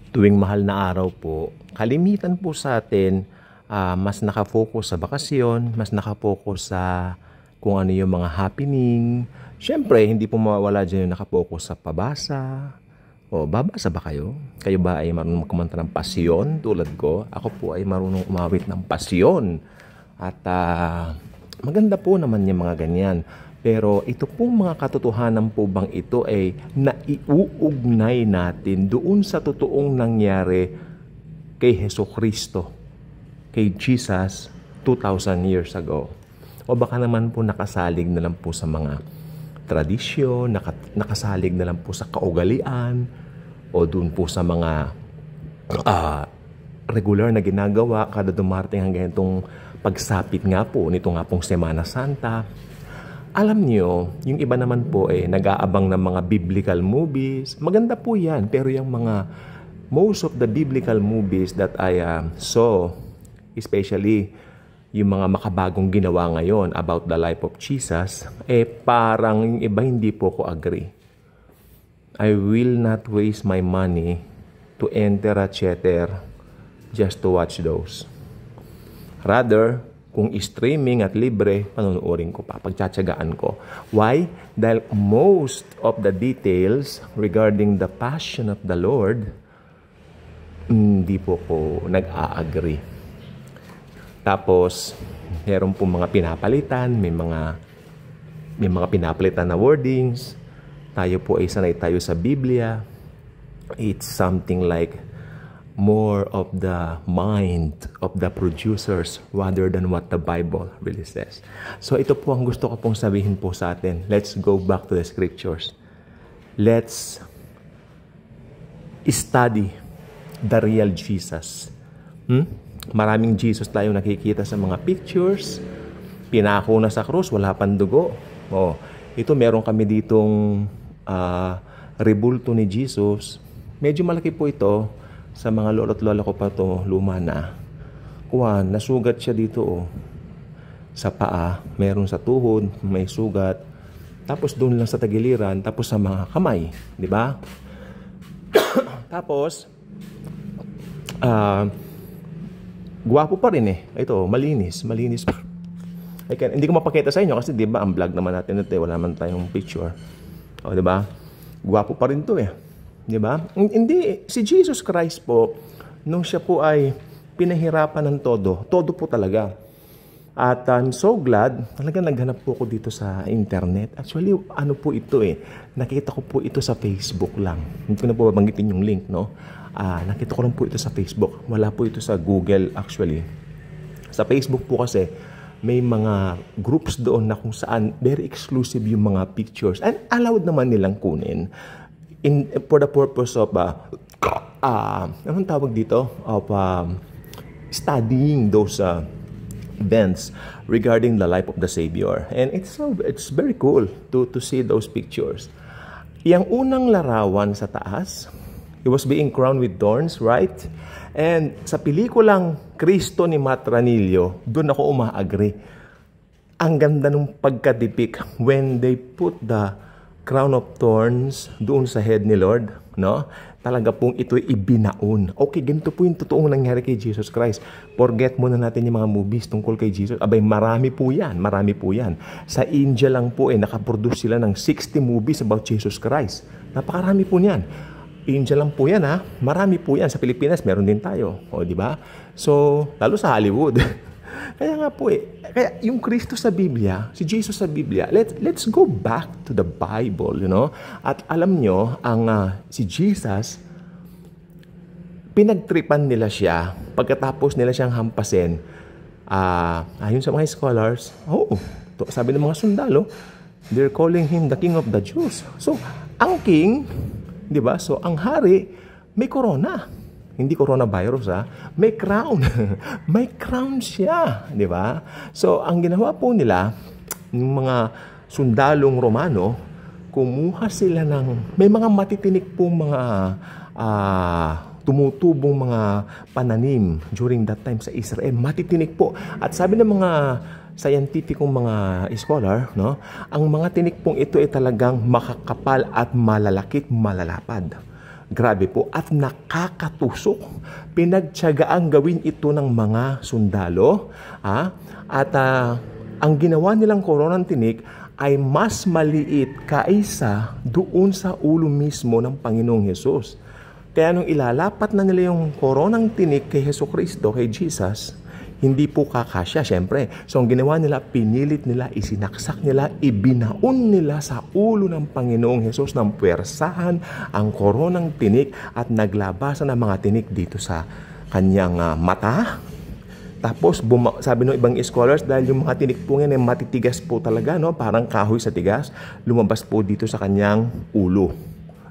Tuwing mahal na araw po, kalimitan po sa atin, mas nakafocus sa bakasyon, mas nakafocus sa kung ano yung mga happening. Siyempre, hindi po mawawala dyan yung nakafocus sa pabasa. O, babasa ba kayo? Kayo ba ay marunong kumanta ng pasyon tulad ko? Ako po ay marunong umawit ng pasyon. At maganda po naman yung mga ganyan. Pero ito pong mga katotohanan po bang ito ay naiuugnay natin doon sa totoong nangyari kay Jesucristo, kay Jesus 2,000 years ago? O baka naman po nakasalig na lang po sa mga tradisyon, nakasalig na lang po sa kaugalian, o doon po sa mga regular na ginagawa kada dumating ang ganitong pagsapit nga po nito nga pong Semana Santa. Alam niyo, yung iba naman po nag-aabang ng mga biblical movies. Maganda po yan, pero yung mga most of the biblical movies that I saw, especially yung mga makabagong ginawa ngayon about the life of Jesus, parang yung iba hindi po ko agree. I will not waste my money to enter a theater just to watch those. Rather, kung streaming at libre, panunuorin ko pa, pagtsatsagaan ko. Why? Dahil most of the details regarding the passion of the Lord, hindi po ko nag-a-agree. Tapos, meron po mga pinapalitan, may mga pinapalitan na wordings. Tayo po ay sanay tayo sa Biblia. It's something like more of the mind of the producers rather than what the Bible really says. So ito po ang gusto ko pong sabihin po sa atin. Let's go back to the scriptures. Let's study the real Jesus. Maraming Jesus tayo nakikita sa mga pictures. Pinako na sa krus, wala pang dugo. Ito meron kami ditong rebulto ni Jesus. Medyo malaki po ito. Sa mga lolo't lola ko pa to, luma na. Nasugat siya dito sa paa, meron sa tuhod, may sugat. Tapos doon lang sa tagiliran, tapos sa mga kamay, di ba? Tapos gwapo pa rin Ito, malinis pa. Hindi ko mapakita sa inyo kasi di ba ang vlog naman natin ito, wala man tayong picture. Di ba? Gwapo pa rin to Di ba? Hindi, si Jesus Christ po, nung siya po ay pinahirapan ng todo po talaga. At I'm so glad, talaga naghanap po ako dito sa internet. Actually, ano po ito nakita ko po ito sa Facebook lang. Hindi ko na po babanggitin yung link, no? Nakita ko lang po ito sa Facebook. Wala po ito sa Google actually. Sa Facebook po kasi, may mga groups doon na kung saan very exclusive yung mga pictures. And allowed naman nilang kunin. For the purpose of anong tawag dito? Of studying those events regarding the life of the Savior. And it's very cool to see those pictures. Yang unang larawan sa taas, he was being crowned with thorns, right? And sa pelikulang Kristo ni Matt Ranillo, doon ako uma-agree. Ang ganda nung pagkadipik when they put the crown of thorns doon sa head ni Lord, no? Talaga pong ito'y ibinaon. Okay, ganito po yung totoong nangyari kay Jesus Christ. Forget muna natin yung mga movies tungkol kay Jesus. Abay, marami po yan. Sa India lang po nakaproduce sila ng 60 movies about Jesus Christ. Napakarami po niyan. India lang po yan Marami po yan. Sa Pilipinas, meron din tayo. Di ba? So, lalo sa Hollywood. Kaya nga po kaya yung Kristo sa Biblia, si Jesus sa Biblia, let's go back to the Bible, At alam nyo, si Jesus, pinagtripan nila siya, pagkatapos nila siyang hampasin, ayon sa mga scholars, sabi ng mga sundalo, they're calling him the King of the Jews. So, ang king, di ba? So, ang hari, may corona. Hindi coronavirus may crown. May crown siya, di ba? So, ang ginawa po nila, ng mga sundalong Romano, kumuha sila may mga matitinik pong mga tumutubong mga pananim during that time sa Israel. Matitinik po. At sabi ng mga scientificong mga scholar, ang mga tinik pong ito ay talagang makakapal at malalakit, malalapad. Grabe po at nakakatusok. Pinagtiyagaan gawin ito ng mga sundalo. At ang ginawa nilang koronang tinik ay mas maliit kaysa doon sa ulo mismo ng Panginoong Hesus. Kaya nung ilalapat na nila yung koronang tinik kay Hesukristo, kay Jesus, hindi po kakasya, syempre. So, ang ginawa nila, pinilit nila, isinaksak nila, ibinaon nila sa ulo ng Panginoong Hesus ng puwersahan ang koronang tinik at naglabasan ng mga tinik dito sa kanyang mata. Tapos, sabi ng ibang scholars, dahil yung mga tinik po ngayon ay matitigas po talaga, no? Parang kahoy sa tigas, lumabas po dito sa kanyang ulo.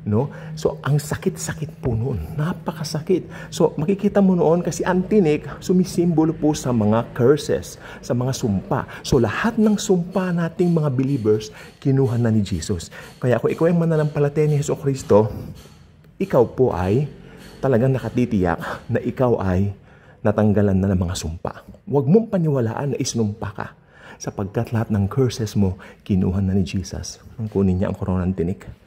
No? So, ang sakit-sakit po noon. Napakasakit. So, makikita mo noon kasi ang tinik sumisimbolo po sa mga curses, sa mga sumpa. So, lahat ng sumpa nating mga believers, kinuha na ni Jesus. Kaya kung ikaw ay mananampalataya ni Jesucristo, ikaw po ay talagang nakatitiyak na ikaw ay natanggalan na ng mga sumpa. Huwag mong paniwalaan na isinumpa ka sapagkat lahat ng curses mo, kinuha na ni Jesus. Ang kunin niya ang koronang tinik.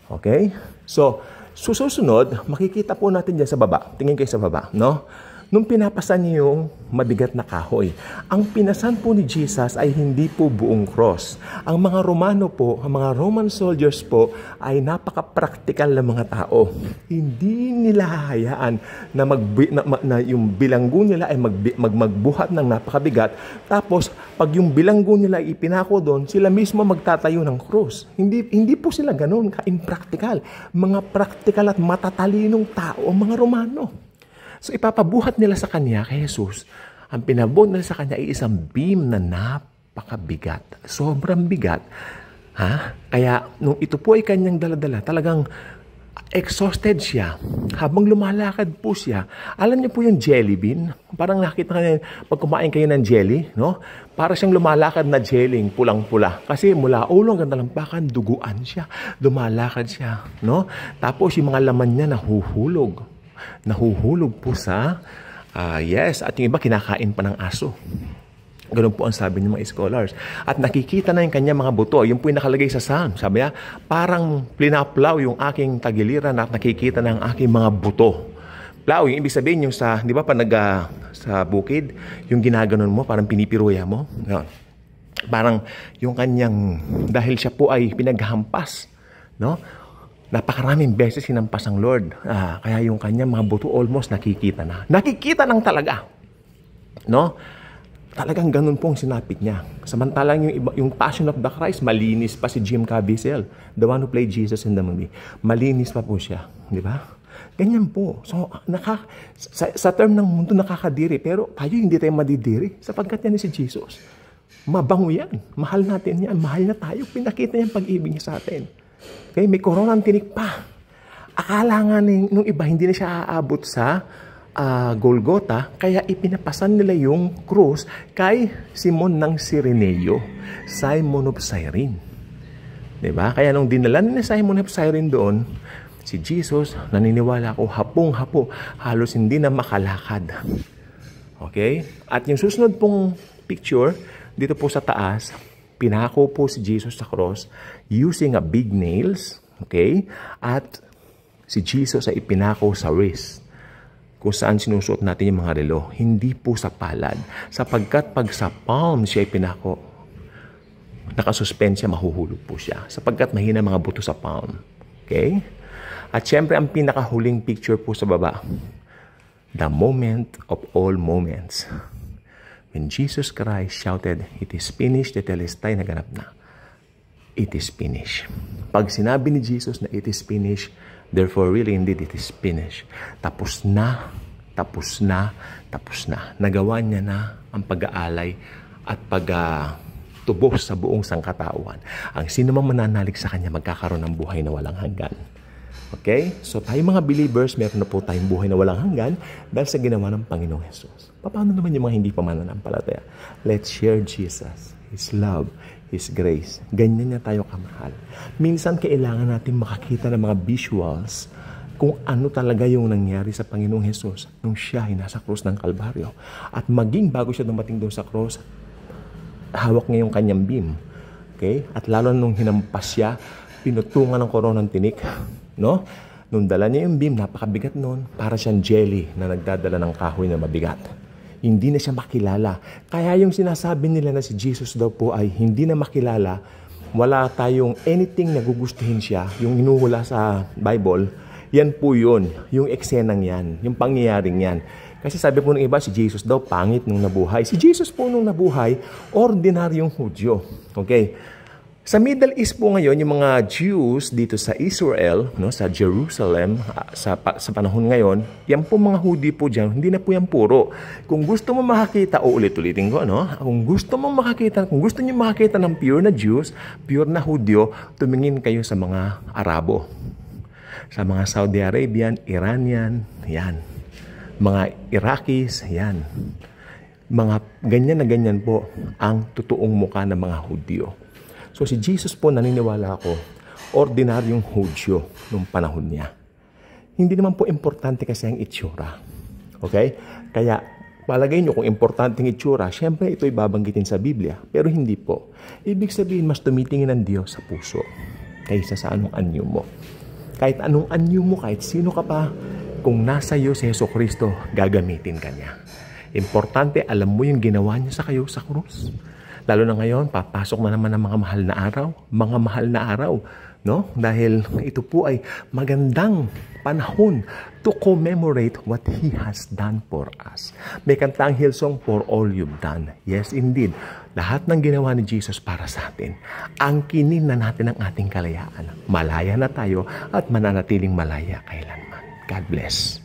Okay? So, susunod, makikita po natin dyan sa baba. Tingin kayo sa baba, no? Nung pinapasan niya yung mabigat na kahoy, ang pinasan po ni Jesus ay hindi po buong cross. Ang mga Romano po, ang mga Roman soldiers po, ay napaka-practical na mga tao. Hindi nila hahayaan na yung bilanggo nila ay magbuhat ng napakabigat. Tapos, pag yung bilanggo nila ay ipinako doon, sila mismo magtatayo ng cross. Hindi po sila ganun, ka-impractical. Mga practical at matatalinong tao ang mga Romano. So, ipapabuhat nila sa kanya, kay Jesus, ang pinabuhat nila sa kanya ay isang beam na napakabigat. Sobrang bigat. Kaya, nung ito po ay kanyang daladala, talagang exhausted siya. Habang lumalakad po siya, alam niyo po yung jelly bean? Parang nakita kayo, pag kumain kayo ng jelly, no? Para siyang lumalakad na jelling, pulang-pula. Kasi mula ulo hanggang talampakan, duguan siya. Lumalakad siya, no? Tapos yung mga laman niya nahuhulog. Nahuhulog po sa, at yung iba kinakain pa ng aso. Ganun po ang sabi ng mga scholars. At nakikita na yung kanyang mga buto. Yung po yung nakalagay sa Psalm. Sabi niya, parang plinaplaw yung aking tagiliran at nakikita na ang aking mga buto. Plow, yung ibig sabihin yung sa, di ba, sa bukid, yung ginaganon mo, parang pinipiruya mo. Yun. Parang yung kanyang, dahil siya po ay pinaghampas, no? Napakaraming beses hinampas ang Lord. Kaya yung kanyang mga buto almost nakikita na. Nakikita nang talaga. No? Talagang ganun pong sinapit niya. Samantalang yung Passion of the Christ, malinis pa si Jim Caviezel, the one who played Jesus in the movie. Malinis pa po siya. Di ba? Ganyan po. So, sa term ng mundo nakakadiri, pero tayo hindi tayo madidiri sapagkat yan si Jesus. Mabango yan. Mahal natin yan. Mahal na tayo. Pinakita niya ang pag-ibig niya sa atin. Okay, may koronang tinik pa. Akala nga nung iba hindi na siya aabot sa Golgotha, kaya ipinapasan nila yung krus kay Simon ng Cireneo, Simon of Cyrene. Diba? Kaya nung dinala ni Simon of Cyrene doon, si Jesus, naniniwala ko, hapong-hapo, halos hindi na makalakad. Okay? At yung susunod pong picture, dito po sa taas, pinako po si Jesus sa cross using a big nails, okay? At si Jesus ay ipinako sa wrist, kung saan sinusuot natin yung mga relo. Hindi po sa palad. Sapagkat pag sa palm siya ipinako, nakasuspend siya, mahuhulog po siya. Sapagkat mahina mga buto sa palm. Okay? At syempre, ang pinakahuling picture po sa baba, the moment of all moments. When Jesus Christ shouted, "It is finished," tetelestai, naganap na. It is finished. Pag sinabi ni Jesus na it is finished, therefore really indeed it is finished. Tapos na, tapos na, tapos na. Nagawa niya na ang pag-aalay at pag-tubos sa buong sangkatauhan. Ang sino man mananalig sa kanya magkakaroon ng buhay na walang hanggan. Okay? So tayo mga believers, meron na po tayong buhay na walang hanggan dahil sa ginawa ng Panginoong Jesus. Paano naman yung mga hindi pa mananampalataya? Let's share Jesus, His love, His grace. Ganyan niya tayo kamahal. Minsan kailangan natin makakita ng mga visuals kung ano talaga yung nangyari sa Panginoong Jesus nung siya ay nasa krus ng Kalbaryo. At maging bago siya dumating doon sa krus, hawak niya yung kanyang beam. Okay? At lalo nung hinampas siya, pinutungan ng koronang tinik, no? Nung dala niya yung beam, napakabigat nun, para siyang jelly na nagdadala ng kahoy na mabigat. Hindi na siya makilala. Kaya yung sinasabi nila na si Jesus daw po ay hindi na makilala, wala tayong anything na gugustuhin siya, yung inuhula sa Bible, yan po yun, yung eksenang yan, yung pangyayaring yan. Kasi sabi po ng iba, si Jesus daw pangit nung nabuhay. Si Jesus po nung nabuhay, ordinaryong Hudyo. Okay? Sa Middle East po ngayon, yung mga Jews dito sa Israel, no, sa Jerusalem, sa panahon ngayon, yan po mga Hudi po dyan, hindi na po yan puro. Kung gusto mo makakita, ulit-ulitin ko, no? Kung gusto niyo makakita ng pure na Jews, pure na Hudyo, tumingin kayo sa mga Arabo. Sa mga Saudi Arabian, Iranian, yan. Mga Iraqis, yan. Mga ganyan na ganyan po ang totoong mukha ng mga Hudyo. So si Jesus po, naniniwala ako, ordinaryong Hudyo nung panahon niya. Hindi naman po importante kasi ang itsura. Okay? Kaya palagay nyo kung importante ang itsura, syempre ito'y babanggitin sa Biblia. Pero hindi po. Ibig sabihin, mas tumitingin ang Diyos sa puso kaysa sa anong anyo mo. Kahit anong anyo mo, kahit sino ka pa, kung nasa iyo si Jesucristo, gagamitin ka niya. Importante, alam mo yung ginawa niya sa kayo sa krus. Lalo na ngayon, papasok na naman ang mga mahal na araw, no? Dahil ito po ay magandang panahon to commemorate what He has done for us. May kantang Hillsong, for all you've done. Yes, indeed. Lahat ng ginawa ni Jesus para sa atin. Angkinin na natin ang ating kalayaan. Malaya na tayo at mananatiling malaya kailanman. God bless.